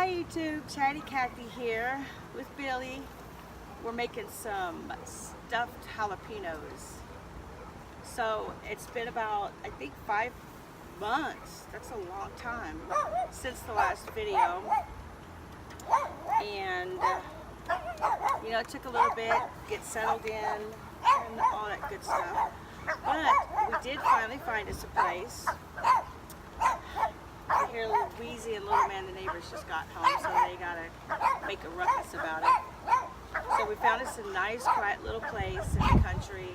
Hi YouTube, Chatty Cathy here with Billy. We're making some stuffed jalapenos. So it's been about, I think, 5 months. That's a long time since the last video. And you know, it took a little bit to get settled in and all that good stuff. But we did finally find us a place. I hear Louise and Little Man, the neighbors, just got home, so they gotta make a ruckus about it. So we found us a nice, quiet little place in the country.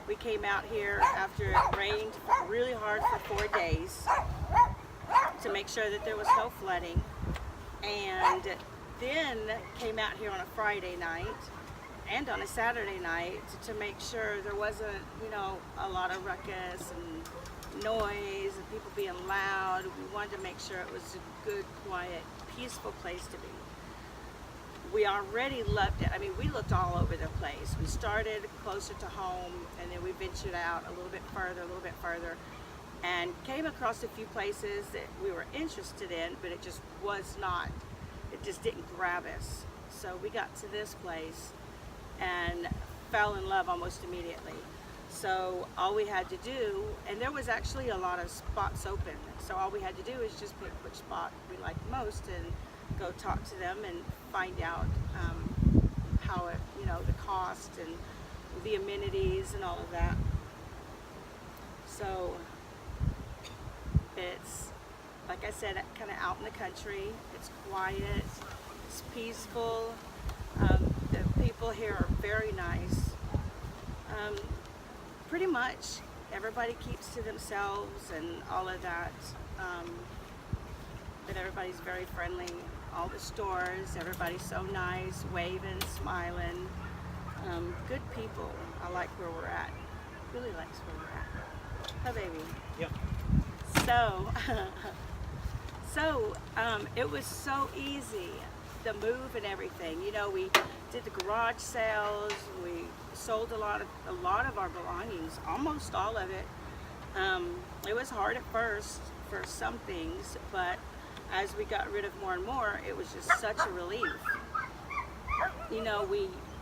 We came out here after it rained really hard for 4 days to make sure that there was no flooding, and then came out here on a Friday night and on a Saturday night to make sure there wasn't, you know, a lot of ruckus and noise and people being loud. We wanted to make sure it was a good, quiet, peaceful place to be. We already loved it. I mean, we looked all over the place. We started closer to home, and then we ventured out a little bit further, and came across a few places that we were interested in, but it just didn't grab us. So we got to this place and fell in love almost immediately. So all we had to do, and there was actually a lot of spots open, so all we had to do is just pick which spot we liked most and go talk to them and find out how it, you know, the cost and the amenities and all of that. So it's, like I said, kind of out in the country. It's quiet, it's peaceful. The people here are very nice. Pretty much everybody keeps to themselves and all of that, but everybody's very friendly. All the stores, everybody's so nice, waving, smiling. Good people. I like where we're at. Really likes where we're at. Huh, baby? Yep. So it was so easy, the move and everything. You know, we did the garage sales. We sold a lot of our belongings, almost all of it. It was hard at first for some things, but as we got rid of more and more, it was just such a relief. You know,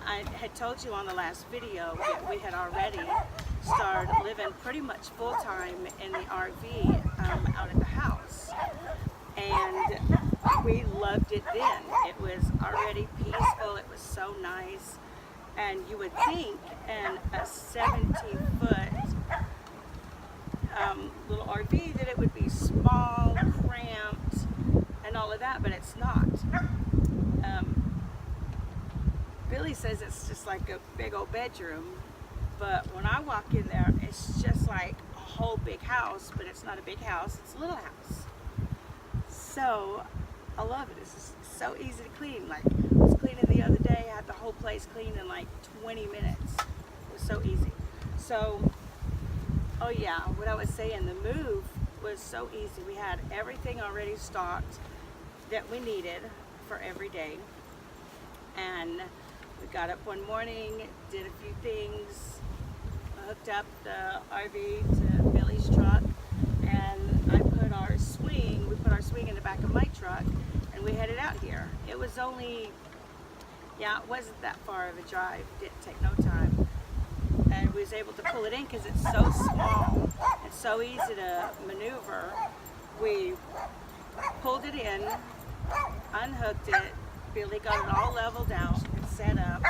I had told you on the last video that we had already started living pretty much full-time in the RV out at the house, and we loved it then. It was already peaceful. It was so nice. And you would think in a 70-foot little RV that it would be small, cramped, and all of that, but it's not. Billy says it's just like a big old bedroom, but when I walk in there, it's just like a whole big house, but it's not a big house, it's a little house. So I love it. It's just so easy to clean. Like, I was cleaning the other day, I had the whole place clean in like 20 minutes. It was so easy. So, oh yeah, what I was saying, the move was so easy. We had everything already stocked that we needed for every day. And we got up one morning, did a few things, hooked up the RV to Billy's truck, and we put our swing in the back of my truck, and we headed out here. It was only, yeah, it wasn't that far of a drive. It didn't take no time. And we was able to pull it in because it's so small and so easy to maneuver. We pulled it in, unhooked it. Billy got it all leveled out and set up,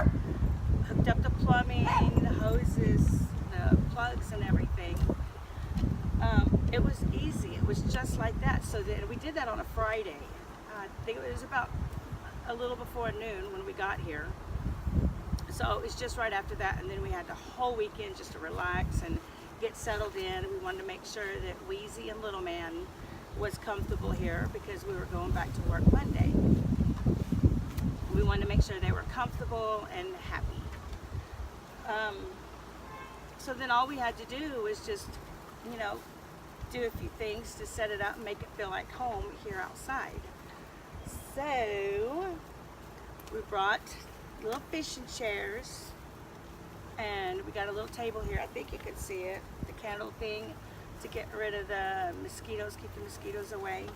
hooked up the plumbing, the hoses, the plugs and everything. It was easy. It was just like that. So that we did that on a Friday. I think it was about a little before noon when we got here. So it was just right after that, and then we had the whole weekend just to relax and get settled in. We wanted to make sure that Wheezy and Little Man was comfortable here because we were going back to work Monday. We wanted to make sure they were comfortable and happy. So then all we had to do was just, you know, do a few things to set it up and make it feel like home here outside. So we brought little fishing chairs, and we got a little table here. I think you can see it, the candle thing to get rid of the mosquitoes, keep the mosquitoes away.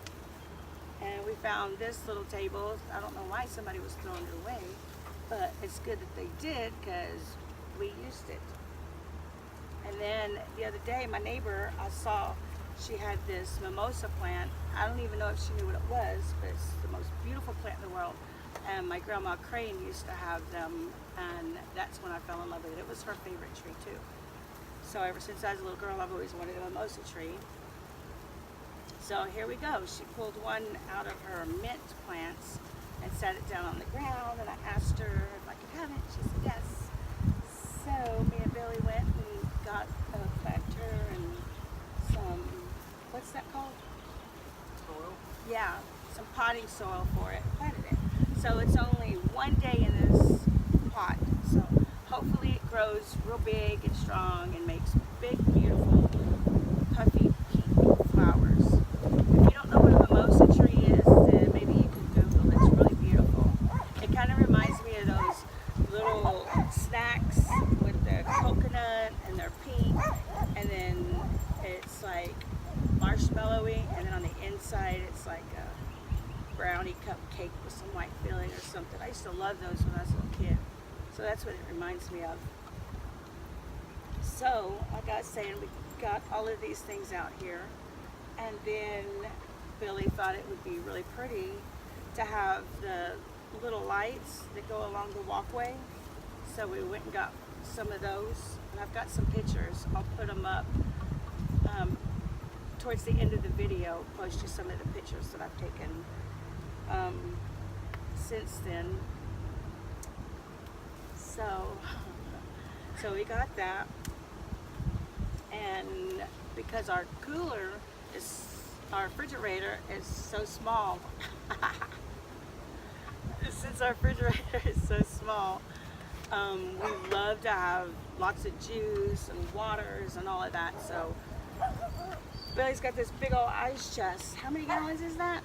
And we found this little table. I don't know why somebody was throwing it away, but it's good that they did because we used it. And then the other day, my neighbor, I saw she had this mimosa plant. I don't even know if she knew what it was, but it's the most beautiful plant in the world. And my grandma Crane used to have them, and that's when I fell in love with it. It was her favorite tree too. So ever since I was a little girl, I've always wanted a mimosa tree. So here we go. She pulled one out of her mint plants and set it down on the ground, and I asked her if I could have it. She said yes. So me and Billy went and got a planter and some, what's that called? Soil? Yeah, some potting soil for it, planted it. So it's only one day in this pot. So hopefully it grows real big and strong and makes big, beautiful, puffy pink flowers. If you don't know what a mimosa tree is, then maybe you can Google it. It's really beautiful. It kind of reminds me of those little snacks with the coconut and they're pink, and then it's like marshmallowy, and then on the inside it's like a brownie cupcake with some white filling or something. I used to love those when I was a little kid. So that's what it reminds me of. So, like I was saying, we got all of these things out here. And then Billy thought it would be really pretty to have the little lights that go along the walkway. So we went and got some of those. And I've got some pictures. I'll put them up towards the end of the video. Post you some of the pictures that I've taken since then. So we got that, and because our refrigerator is so small, since our refrigerator is so small, we love to have lots of juice and waters and all of that. So Billy's got this big old ice chest. How many gallons is that?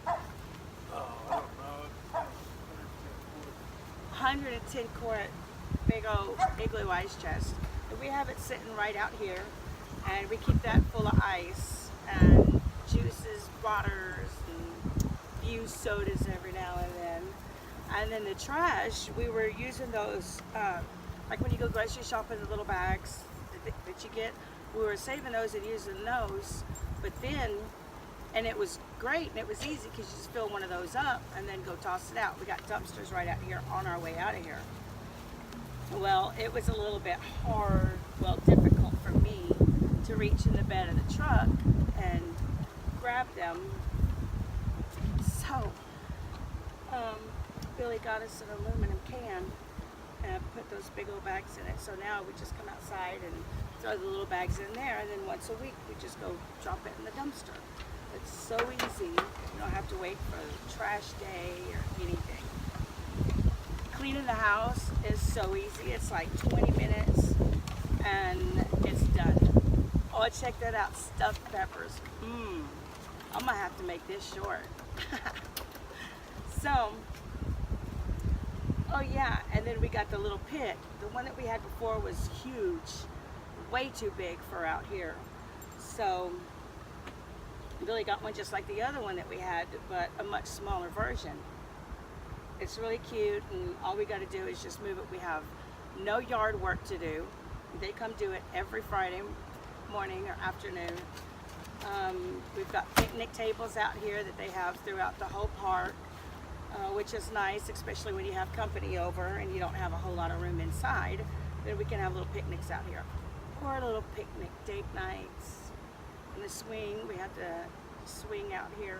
Oh, I don't know. 110 quart big old igloo ice chest. And we have it sitting right out here, and we keep that full of ice and juices, waters, and few sodas every now and then. And then the trash, we were using those, like when you go grocery shopping, the little bags that you get, we were saving those and using those. But then, and it was great and it was easy because you just fill one of those up and then go toss it out. We got dumpsters right out here on our way out of here. Well, it was a little bit difficult for me to reach in the bed of the truck and grab them. So, Billy got us an aluminum can and put those big old bags in it. So now we just come outside and throw the little bags in there, and then once a week we just go drop it in the dumpster. It's so easy. You don't have to wait for a trash day or anything. Cleaning the house is so easy. It's like 20 minutes and it's done. Oh, check that out, stuffed peppers. I'm gonna have to make this short. So, oh yeah, and then we got the little pit. The one that we had before was huge, way too big for out here. So Billy got one just like the other one that we had, but a much smaller version. It's really cute, and all we got to do is just move it. We have no yard work to do. They come do it every Friday morning or afternoon. We've got picnic tables out here that they have throughout the whole park, which is nice, especially when you have company over and you don't have a whole lot of room inside. Then we can have little picnics out here, or little picnic date nights. And the swing, we have the swing out here,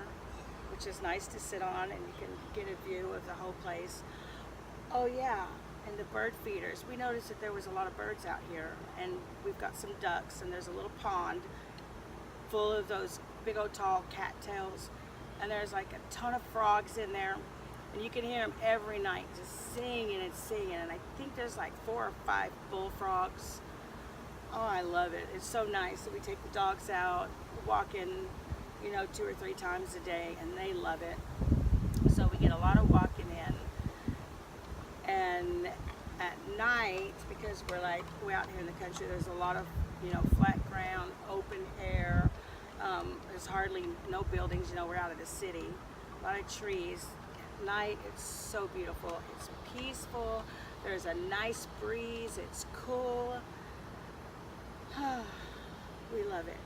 which is nice to sit on, and you can get a view of the whole place. Oh yeah, and the bird feeders. We noticed that there was a lot of birds out here, and we've got some ducks, and there's a little pond full of those big old tall cattails, and there's like a ton of frogs in there, and you can hear them every night just singing and singing, and I think there's like 4 or 5 bullfrogs. Oh, I love it. It's so nice that we take the dogs out, walking, 2 or 3 times a day, and they love it. So we get a lot of walking in. And at night, because we're out here in the country, there's a lot of, flat ground, open air. There's hardly no buildings, we're out of the city. a lot of trees. At night, it's so beautiful. It's peaceful. There's a nice breeze. It's cool. We love it.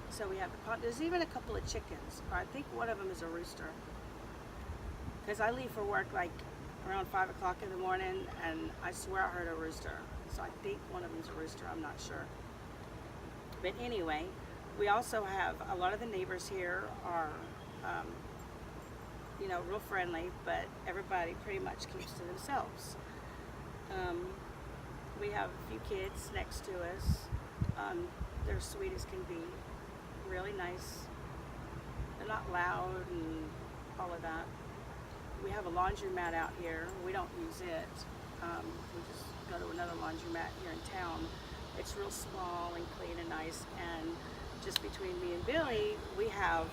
So we have the pond. There's even a couple of chickens. I think one of them is a rooster. Because I leave for work like around 5 o'clock in the morning, and I swear I heard a rooster. So I think one of them's a rooster. I'm not sure. But anyway, we also have a lot of the neighbors here are, you know, real friendly, but everybody pretty much keeps to themselves. We have a few kids next to us. They're sweet as can be, really nice. They're not loud and all of that. We have a laundromat out here. We don't use it. We just go to another laundromat here in town. It's real small and clean and nice, and just between me and Billy, we have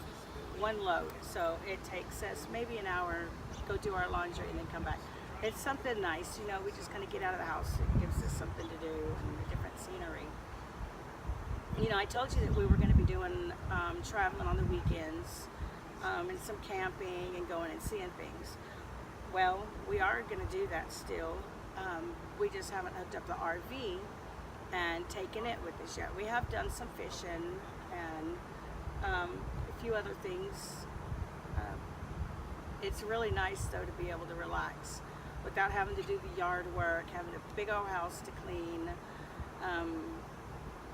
one load. So it takes us maybe an hour, go do our laundry and then come back. It's something nice, you know, we just kind of get out of the house. It gives us something to do and a different scenery. You know, I told you that we were going to be doing traveling on the weekends and some camping and going and seeing things. Well, we are going to do that still. We just haven't hooked up the RV and taken it with us yet. We have done some fishing and a few other things. It's really nice though to be able to relax without having to do the yard work, having a big old house to clean,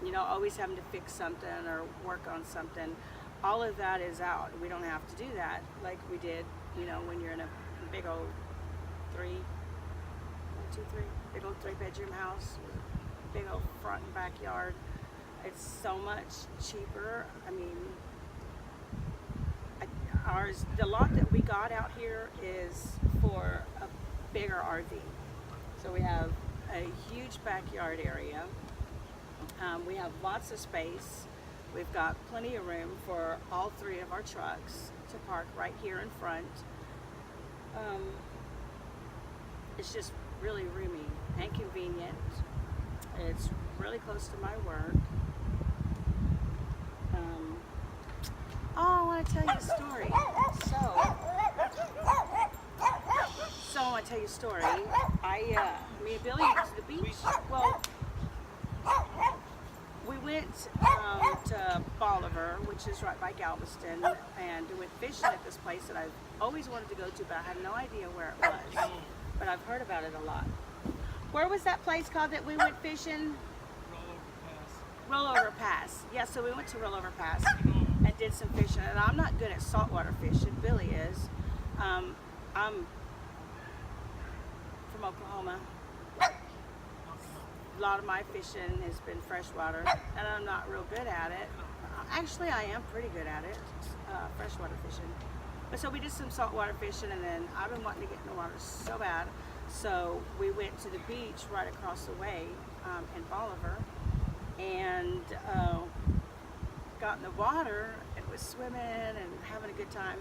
you know, always having to fix something or work on something. All of that is out. We don't have to do that like we did, you know, when you're in a big old big old 3-bedroom house with a big old front and backyard. It's so much cheaper. I mean, the lot that we got out here is for a bigger RV. So we have a huge backyard area. We have lots of space. We've got plenty of room for all 3 of our trucks to park right here in front. It's just really roomy and convenient. It's really close to my work. I want to tell you a story. So I want to tell you a story. Me and Billy went to the beach. Well, we went to Bolivar, which is right by Galveston, and we went fishing at this place that I've always wanted to go to, but I had no idea where it was. But I've heard about it a lot. Where was that place called that we went fishing? Rollover Pass. Yeah, so we went to Rollover Pass and did some fishing. And I'm not good at saltwater fishing. Billy is. I'm from Oklahoma. A lot of my fishing has been freshwater, and I'm not real good at it. Actually, I am pretty good at it, freshwater fishing. But so we did some saltwater fishing, and then I've been wanting to get in the water so bad. So we went to the beach right across the way in Bolivar, and got in the water and was swimming and having a good time.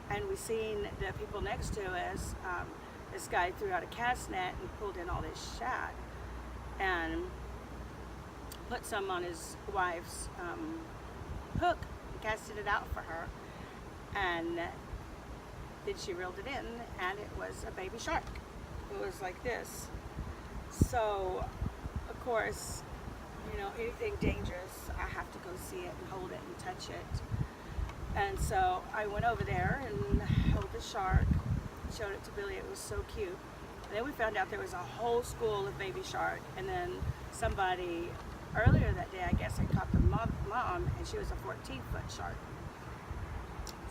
And we seen the people next to us. This guy threw out a cast net and pulled in all this shad and put some on his wife's hook and casted it out for her. And then she reeled it in, and it was a baby shark. It was like this. So, of course, you know, anything dangerous, I have to go see it and hold it and touch it. And so I went over there and held the shark, showed it to Billy. It was so cute. And then we found out there was a whole school of baby shark. And then somebody earlier that day, I guess, had caught the mom, and she was a 14-foot shark.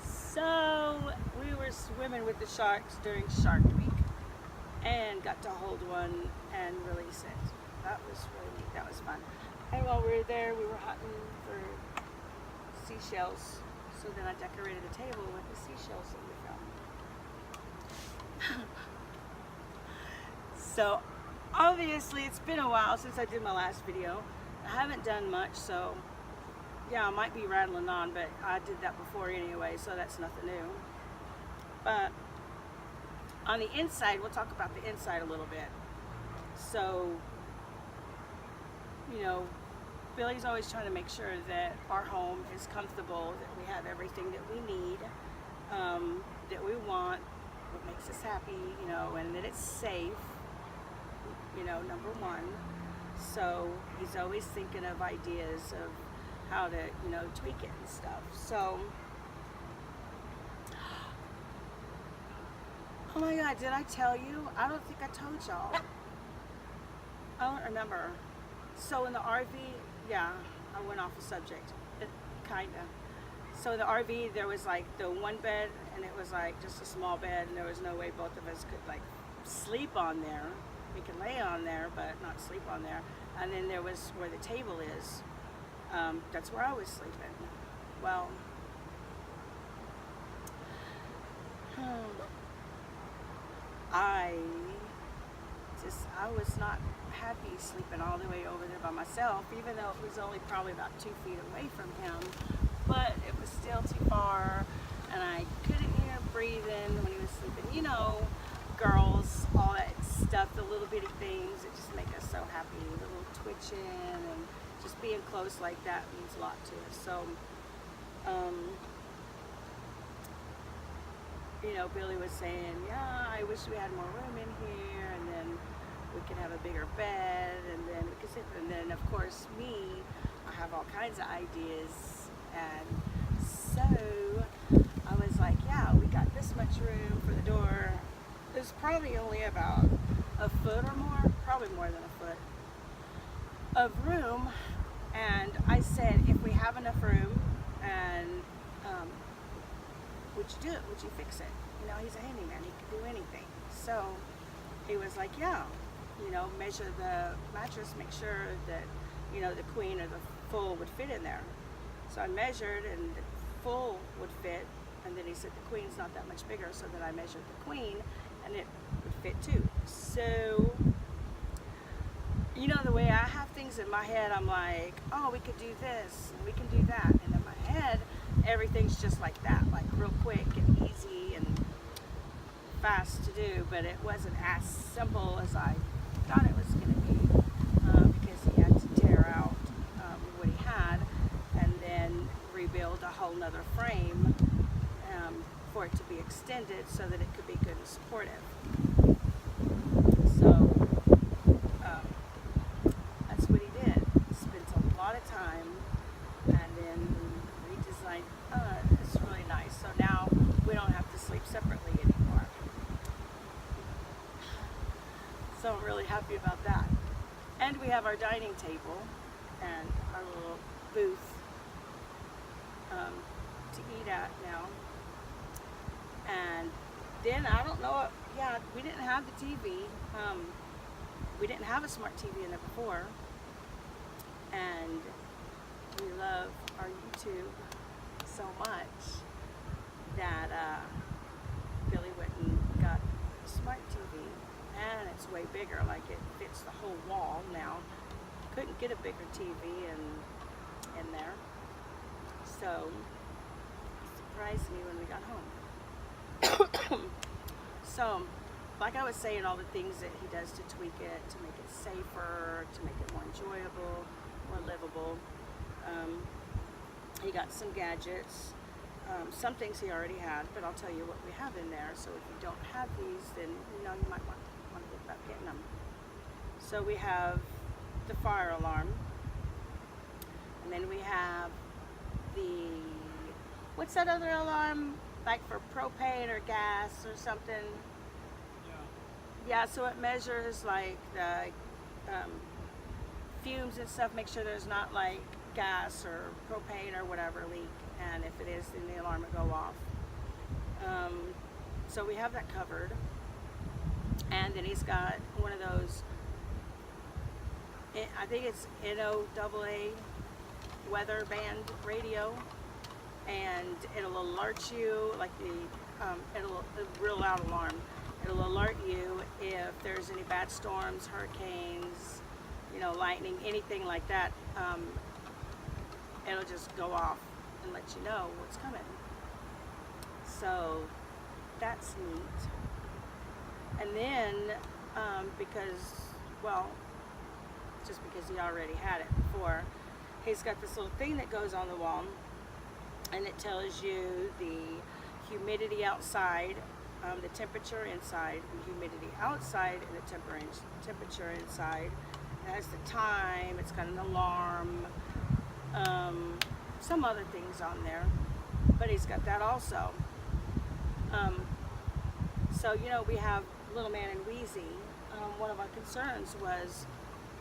So we were swimming with the sharks during Shark Week and got to hold one and release it. That was really neat. That was fun. And while we were there, we were hunting for seashells. So then I decorated the table with the seashells that we found. So obviously it's been a while since I did my last video. I haven't done much, so yeah, I might be rattling on, but I did that before anyway, so that's nothing new. But on the inside, we'll talk about the inside a little bit. So, you know, Billy's always trying to make sure that our home is comfortable, that we have everything that we need. that we want, what makes us happy, you know, and that it's safe, you know, number one. So he's always thinking of ideas of how to, you know, tweak it and stuff. So, oh my God, did I tell you? I don't think I told y'all. I don't remember. So in the RV, yeah, I went off the subject, kinda. So in the RV, there was like the one bed, and it was like just a small bed, and there was no way both of us could like sleep on there. We could lay on there, but not sleep on there. And then there was where the table is. That's where I was sleeping. Well, I was not happy sleeping all the way over there by myself, even though it was only probably about 2 feet away from him. But it was still too far, and I couldn't hear him breathing when he was sleeping. You know, girls, all that stuff, the little bitty things that just make us so happy, the little twitching, and just being close like that means a lot to us. So, you know, Billy was saying, yeah, I wish we had more room in here, and then we could have a bigger bed, and then we could sit. And then, of course, me, I have all kinds of ideas, and so I was like, yeah, we got this much room for the door. There's probably only about a foot or more, probably more than a foot of room. And I said, if we have enough room, and would you do it? Would you fix it? You know, he's a handyman. He can do anything. So he was like, yeah. You know, measure the mattress, make sure that, you know, the queen or the full would fit in there. So I measured, and the full would fit. And then he said the queen's not that much bigger, so then I measured the queen, and it would fit too. So, you know, the way I have things in my head, I'm like, oh, we could do this, and we can do that. And in my head, everything's just like that, like real quick and easy and fast to do, but it wasn't as simple as I thought it was going to be, because he had to tear out what he had and then rebuild a whole nother frame for it to be extended so that it could be good and supportive. So that's what he did. He spent a lot of time, and then redesigned. It's really nice. So now we don't have to sleep separately anymore. So I'm really happy about that. And we have our dining table and our little booth to eat at now. And then I don't know, yeah, we didn't have the TV. We didn't have a smart TV in there before. And we love our YouTube so much that Billy went and got a smart TV. And it's way bigger, like it fits the whole wall now. Couldn't get a bigger TV in there. So it surprised me when we got home. So, like I was saying, all the things that he does to tweak it, to make it safer, to make it more enjoyable, more livable. He got some gadgets. Some things he already had, but I'll tell you what we have in there. So if you don't have these, then you know you might want to think about getting them. So we have the fire alarm, and then we have the, what's that other alarm, like for propane or gas or something? Yeah, so it measures like the fumes and stuff, make sure there's not like gas or propane or whatever leak, and if it is, then the alarm will go off. So we have that covered. And then he's got one of those, I think it's NOAA weather band radio, and it'll alert you, like it'll a real loud alarm. It'll alert you if there's any bad storms, hurricanes, you know, lightning, anything like that. It'll just go off and let you know what's coming. So that's neat. And then just because he already had it before, he's got this little thing that goes on the wall, and it tells you the humidity outside, the temperature inside, the humidity outside, and the temperature inside. It has the time, it's got an alarm, some other things on there, but he's got that also. So, you know, we have Little Man and Wheezy. One of our concerns was,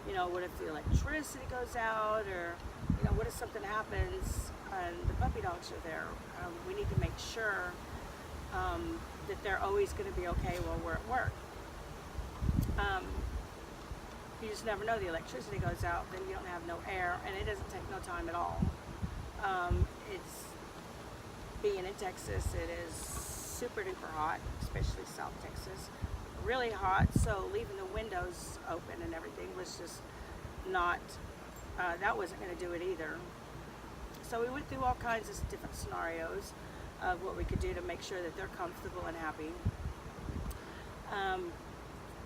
you know, what if the electricity goes out, or, you know, what if something happens and the puppy dogs are there? We need to make sure that they're always going to be okay while we're at work. You just never know. The electricity goes out, then you don't have no air, and it doesn't take no time at all. It's being in Texas, it is super duper hot, especially South Texas. Really hot, so leaving the windows open and everything was just not, that wasn't going to do it either. So we went through all kinds of different scenarios of what we could do to make sure that they're comfortable and happy.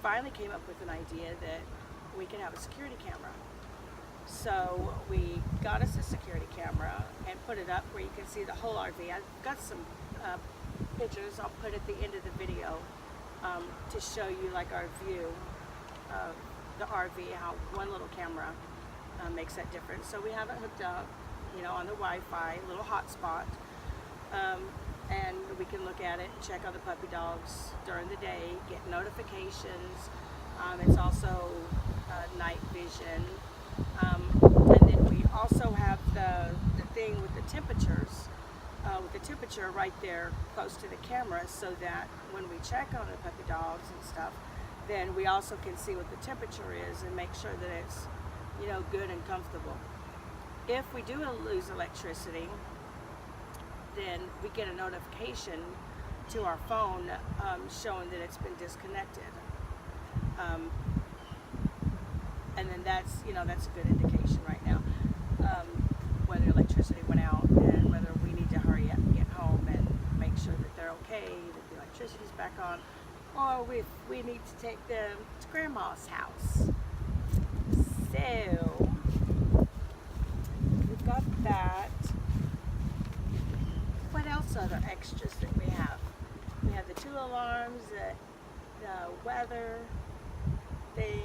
Finally came up with an idea that we can have a security camera. So we got us a security camera and put it up where you can see the whole RV. I've got some pictures I'll put at the end of the video to show you like our view of the RV, how one little camera makes that difference. So we have it hooked up, you know, on the Wi-Fi, little hotspot, and we can look at it and check on the puppy dogs during the day, get notifications. It's also night vision, and then we also have the thing with the temperatures. With the temperature right there close to the camera, so that when we check on the puppy dogs and stuff, then we also can see what the temperature is and make sure that it's, you know, good and comfortable. If we do lose electricity, then we get a notification to our phone showing that it's been disconnected. And then that's, you know, that's a good indication right now, whether electricity went out and whether we need to hurry up and get home and make sure that they're okay, that the electricity's back on, or we need to take them to Grandma's house. So we've got that. What else are the extras that we have? We have the 2 alarms, the weather thing,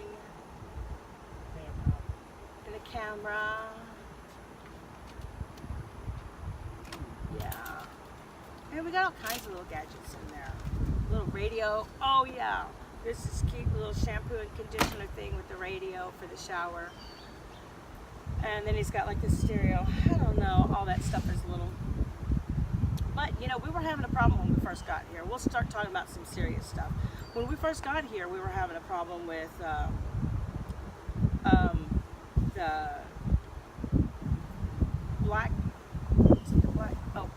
and the camera. Yeah. And we got all kinds of little gadgets in there. Little radio. Oh yeah. This is cute little shampoo and conditioner thing with the radio for the shower. And then he's got like the stereo. I don't know. All that stuff is little. But, you know, we were having a problem when we first got here. We'll start talking about some serious stuff. When we first got here, we were having a problem with the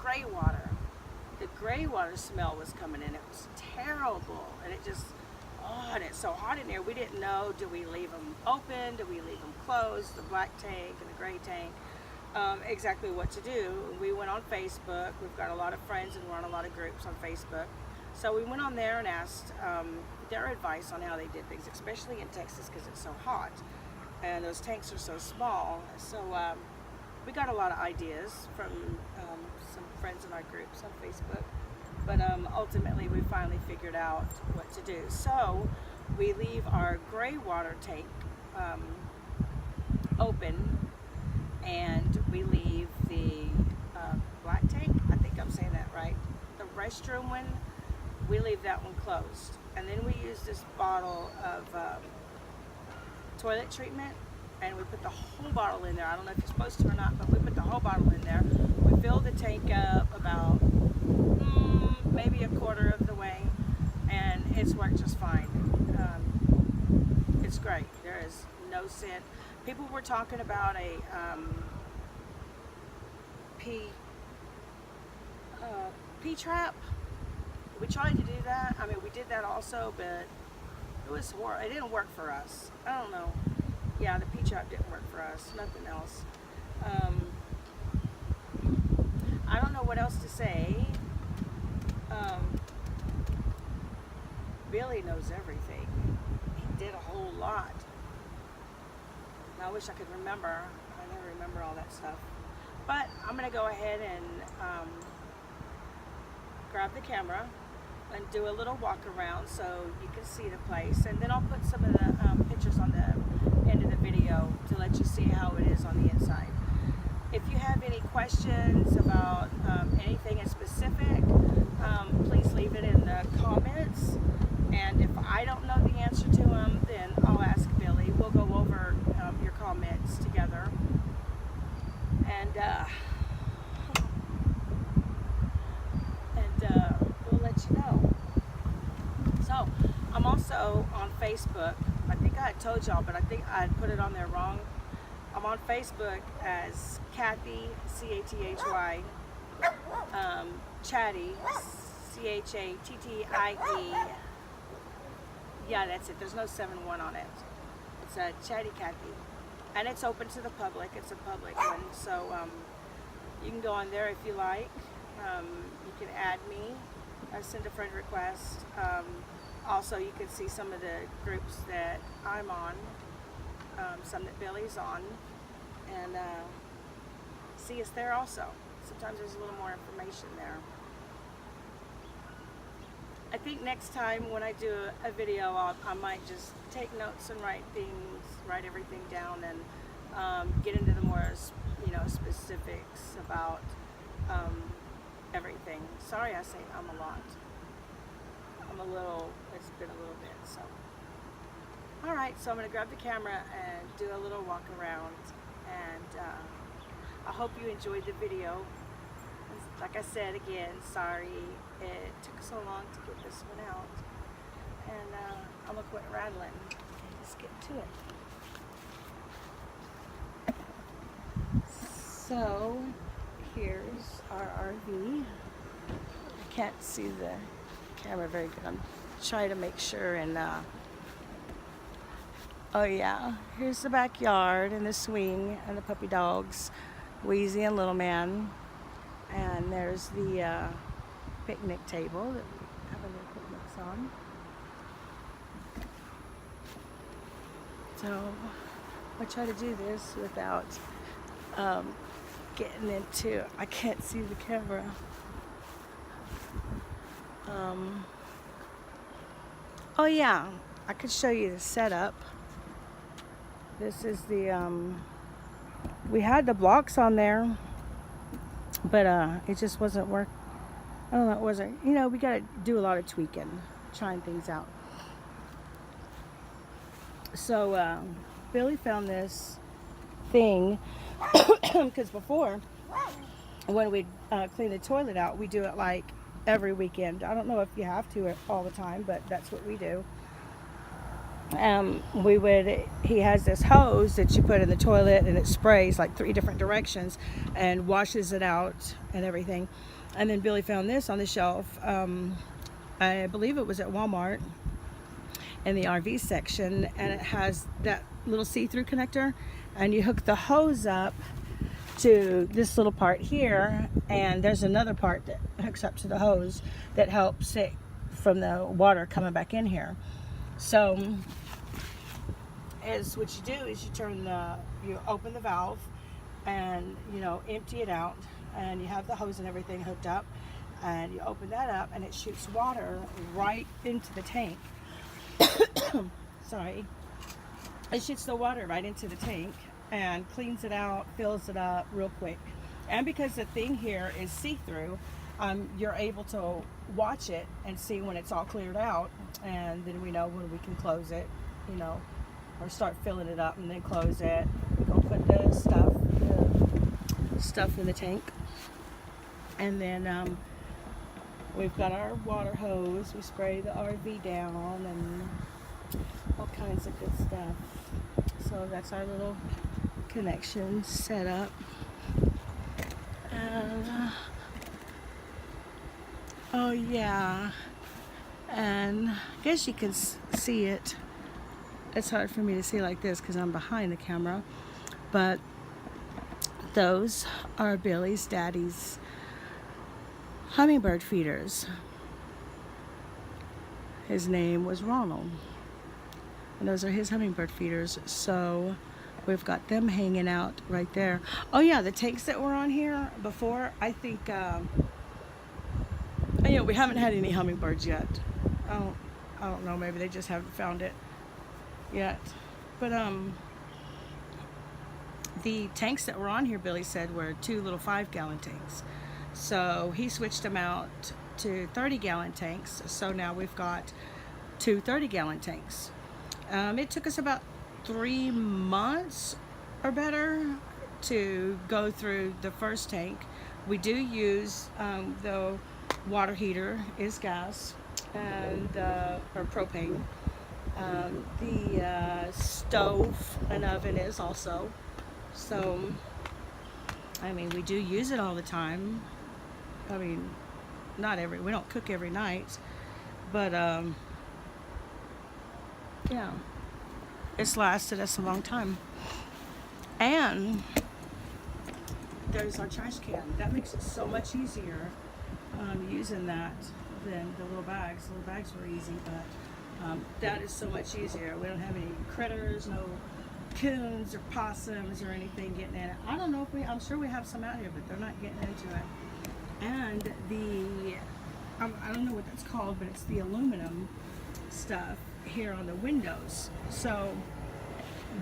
gray water. The gray water smell was coming in. It was terrible. And it just, and it's so hot in there. We didn't know, do we leave them open? Do we leave them closed? The black tank and the gray tank. Exactly what to do. We went on Facebook. We've got a lot of friends and we're on a lot of groups on Facebook. So we went on there and asked their advice on how they did things, especially in Texas because it's so hot and those tanks are so small. So we got a lot of ideas from some friends in our groups on Facebook. But ultimately we finally figured out what to do. So we leave our gray water tank open, and we leave the black tank, I think I'm saying that right, the restroom one, we leave that one closed. And then we use this bottle of toilet treatment, and we put the whole bottle in there. I don't know if you're supposed to or not, but we put the whole bottle in there. We fill the tank up about maybe a quarter of the way, and it's worked just fine. It's great. There is no scent. People were talking about a pea trap. We tried to do that. I mean, we did that also, but it was horrible. It didn't work for us. I don't know. Yeah, the pea trap didn't work for us. Nothing else. I don't know what else to say. Billy knows everything. He did a whole lot. And I wish I could remember. I never remember all that stuff. But I'm going to go ahead and grab the camera and do a little walk around so you can see the place, and then I'll put some of the pictures on the end of the video to let you see how it is on the inside. If you have any questions about anything in specific, please leave it in the comments, and if I don't know the answer to them, then I'll ask Billy. We'll go over your comments together, and we'll let you know. So I'm also on Facebook. I think I had told y'all, but I think I had put it on there wrong. I'm on Facebook as Cathy, C-A-T-H-Y, Chatty, C-H-A-T-T-I-E. Yeah, that's it. There's no 7-1 on it. It's a Chatty Cathy, and it's open to the public. It's a public one, so you can go on there if you like. You can add me, send a friend request. Also, you can see some of the groups that I'm on, some that Billy's on, and see us there also. Sometimes there's a little more information there. I think next time when I do a video, I might just take notes and write everything down, and get into the more, specifics about everything. Sorry, I say a lot. It's been a little bit, so. All right, so I'm gonna grab the camera and do a little walk around, and I hope you enjoyed the video. Like I said again, sorry it took so long to get this one out, and I'm gonna quit rattling and just get to it. So here's our RV. I can't see the camera very good. I'm trying to make sure, and oh yeah, here's the backyard and the swing and the puppy dogs, Wheezy and Little Man. And there's the picnic table that we have a little picnics on. So I try to do this without getting into, I can't see the camera. Oh yeah, I could show you the setup. This is the, we had the blocks on there, but it just wasn't work. I don't know, it wasn't, we gotta do a lot of tweaking, trying things out. So Billy found this thing, because before, when we clean the toilet out, we do it like every weekend. I don't know if you have to all the time, but that's what we do. He has this hose that you put in the toilet, and it sprays like 3 different directions and washes it out and everything. And then Billy found this on the shelf. I believe it was at Walmart in the RV section, and it has that little see-through connector, and you hook the hose up to this little part here, and there's another part that hooks up to the hose that helps it from the water coming back in here. So what you do is you open the valve and empty it out, and you have the hose and everything hooked up, and you open that up, and it shoots water right into the tank. Sorry. It shoots the water right into the tank and cleans it out, fills it up real quick. And because the thing here is see-through, you're able to watch it and see when it's all cleared out, and then we know when we can close it, or start filling it up and then close it. We're gonna put the stuff in the tank, and then we've got our water hose. We spray the RV down and all kinds of good stuff. So that's our little connection set up. And oh yeah, and I guess you can see it. It's hard for me to see like this because I'm behind the camera, but those are Billy's daddy's hummingbird feeders. His name was Ronald, and those are his hummingbird feeders. So we've got them hanging out right there. Oh yeah, the tanks that were on here before, I think you know, we haven't had any hummingbirds yet. I don't know, maybe they just haven't found it yet. But the tanks that were on here, Billy said, were 2 little 5-gallon tanks. So he switched them out to 30-gallon tanks. So now we've got 2 30-gallon tanks. It took us about 3 months or better to go through the first tank. We do use the water heater is gas and or propane. The stove and oven is also. So, I mean, we do use it all the time. I mean, we don't cook every night, but yeah, it's lasted us a long time. And there's our trash can. That makes it so much easier using that than the little bags. The little bags were easy, but that is so much easier. We don't have any critters, no coons or possums or anything getting in it. I don't know if I'm sure we have some out here, but they're not getting into it. And I don't know what that's called, but it's the aluminum stuff here on the windows. So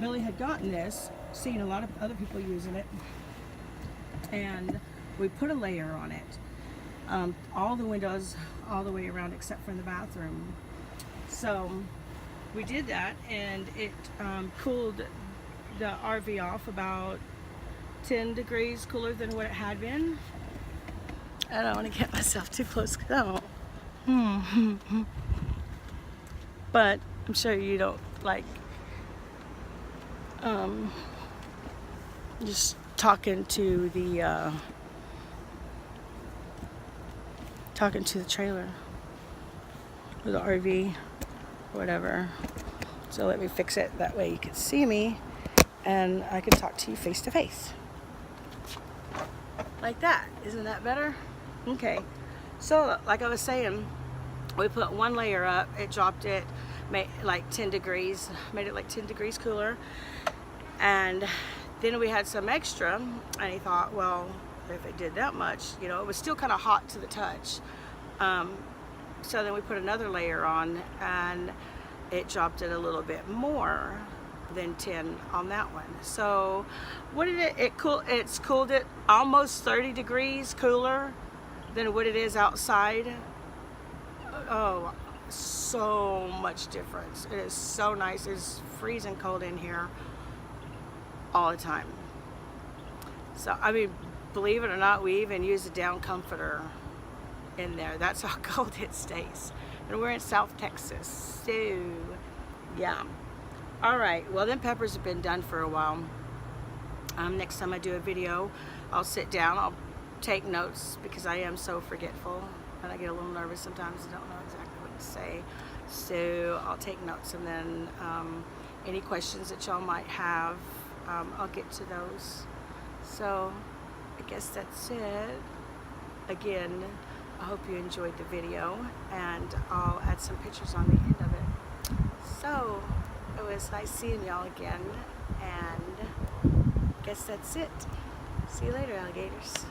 Billy had gotten this, seen a lot of other people using it, and we put a layer on it. All the windows all the way around except for in the bathroom. So we did that, and it cooled the RV off about 10 degrees cooler than what it had been. I don't want to get myself too close because but I'm sure you don't like just talking to the trailer or the RV or whatever. So let me fix it, that way you can see me and I can talk to you face to face like that. Isn't that better? Okay, so like I was saying, we put 1 layer up, it dropped it, made like 10 degrees, made it like 10 degrees cooler, and then we had some extra, and he thought, well, if it did that much, you know, it was still kind of hot to the touch. So then we put another layer on, and it dropped it a little bit more than 10 on that one. So what did it's cooled it almost 30 degrees cooler than what it is outside. Oh, so much difference. It is so nice. It's freezing cold in here all the time. So I mean, believe it or not, we even use a down comforter in there. That's how cold it stays. And we're in South Texas, so yeah. All right, well, them peppers have been done for a while. Next time I do a video, I'll sit down, I'll take notes, because I am so forgetful and I get a little nervous sometimes. I don't know exactly what to say. So I'll take notes, and then any questions that y'all might have, I'll get to those. So I guess that's it. Again, I hope you enjoyed the video, and I'll add some pictures on the end of it. So it was nice seeing y'all again, and I guess that's it. See you later, alligators.